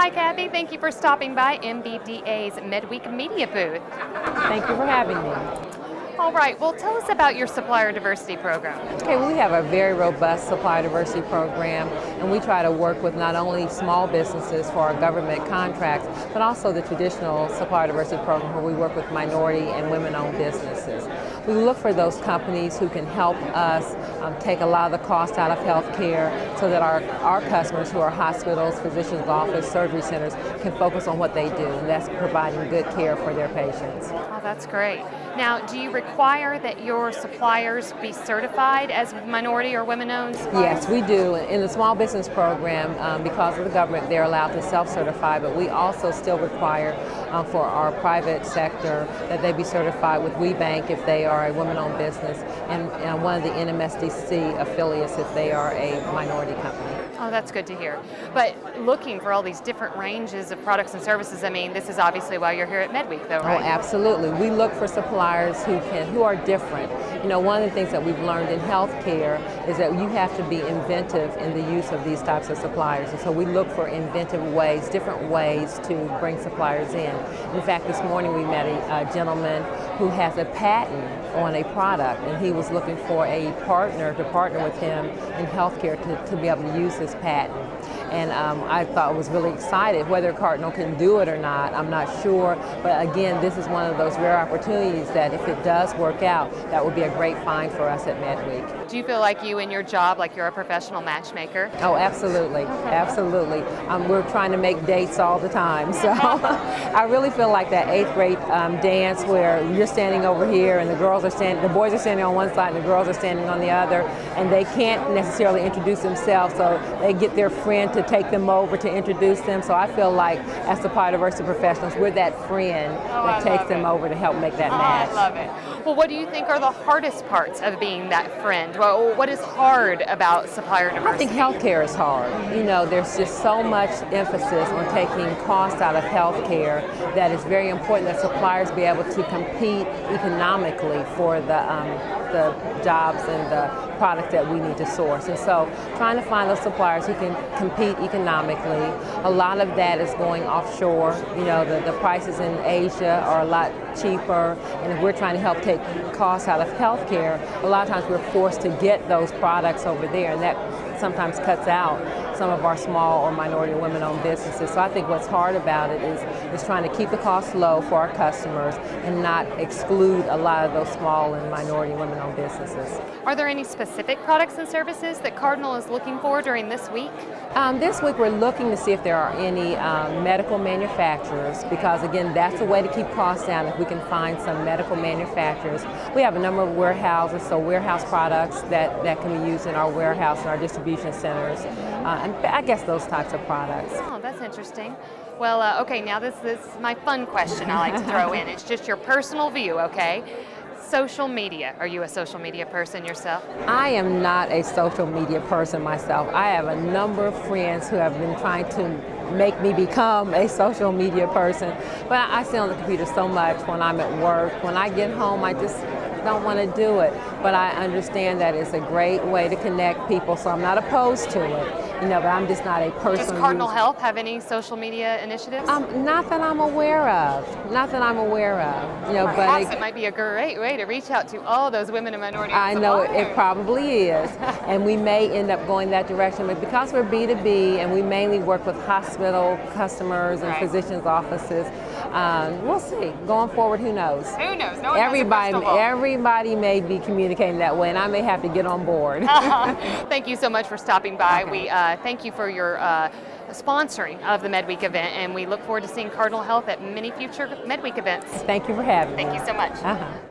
Hi, Kathy. Thank you for stopping by MBDA's Midweek Media booth. Thank you for having me. All right, well, tell us about your supplier diversity program. Okay, well, we have a very robust supplier diversity program, and we try to work with not only small businesses for our government contracts, but also the traditional supplier diversity program where we work with minority and women-owned businesses. We look for those companies who can help us take a lot of the cost out of healthcare so that our customers who are hospitals, physicians' office, surgery centers can focus on what they do, and that's providing good care for their patients. Oh, that's great. Now, do you require that your suppliers be certified as minority or women-owned suppliers? Yes, we do. In the small business program, because of the government, they're allowed to self-certify, but we also still require for our private sector that they be certified with WeBank if they are a women-owned business, and one of the NMSDC affiliates if they are a minority company. Oh, that's good to hear. But looking for all these different ranges of products and services, I mean, this is obviously why you're here at Midweek, though, right? Oh, absolutely. We look for suppliers who are different. You know, one of the things that we've learned in healthcare is that you have to be inventive in the use of these types of suppliers. And so we look for inventive ways, different ways to bring suppliers in. In fact, this morning we met a gentleman who has a patent on a product, and he was looking for a partner to partner with him in healthcare to be able to use his patent. And I thought was really excited. Whether Cardinal can do it or not, I'm not sure. But again, this is one of those rare opportunities that if it does work out, that would be a great find for us at Midweek. Do you feel like you in your job, like you're a professional matchmaker? Oh, absolutely, absolutely. We're trying to make dates all the time. So I really feel like that 8th grade dance where you're standing over here and the boys are standing on one side and the girls are standing on the other, and they can't necessarily introduce themselves, so they get their friend to take them over to introduce them. So I feel like as supplier diversity professionals, we're that friend that takes them over to help make that match. I love it. Well, what do you think are the hardest parts of being that friend? Well, what is hard about supplier diversity? I think healthcare is hard. You know, there's just so much emphasis on taking cost out of healthcare that it's very important that suppliers be able to compete economically for the jobs and the product that we need to source. And so trying to find those suppliers who can compete economically. A lot of that is going offshore. You know, the prices in Asia are a lot cheaper, and if we're trying to help take costs out of healthcare, a lot of times we're forced to get those products over there, and that sometimes cuts out some of our small or minority women-owned businesses. So I think what's hard about it is trying to keep the costs low for our customers and not exclude a lot of those small and minority women-owned businesses. Are there any specific products and services that Cardinal is looking for during this week? This week we're looking to see if there are any medical manufacturers, because again, that's a way to keep costs down if we can find some medical manufacturers. We have a number of warehouses, so warehouse products that can be used in our warehouse and our distribution centers, and I guess those types of products. Oh, that's interesting. Well, okay, now this is my fun question I like to throw in. It's just your personal view, okay? Social media. Are you a social media person yourself? I am not a social media person myself. I have a number of friends who have been trying to make me become a social media person, but I sit on the computer so much when I'm at work. When I get home, I just don't want to do it, but I understand that it's a great way to connect people, so I'm not opposed to it. You know, but I'm just not a person. Does Cardinal Health have any social media initiatives? Not that I'm aware of. Not that I'm aware of. You know, perhaps it might be a great way to reach out to all those women and minority I know suppliers. it probably is, and we may end up going that direction. But because we're B2B and we mainly work with hospital customers and physicians' offices, we'll see. Going forward, who knows? Who knows? No one knows a crystal ball. Everybody may be communicating that way, and I may have to get on board. Thank you so much for stopping by. Okay. We thank you for your sponsoring of the Midweek event, and we look forward to seeing Cardinal Health at many future Midweek events. Thank you for having me. Thank you so much.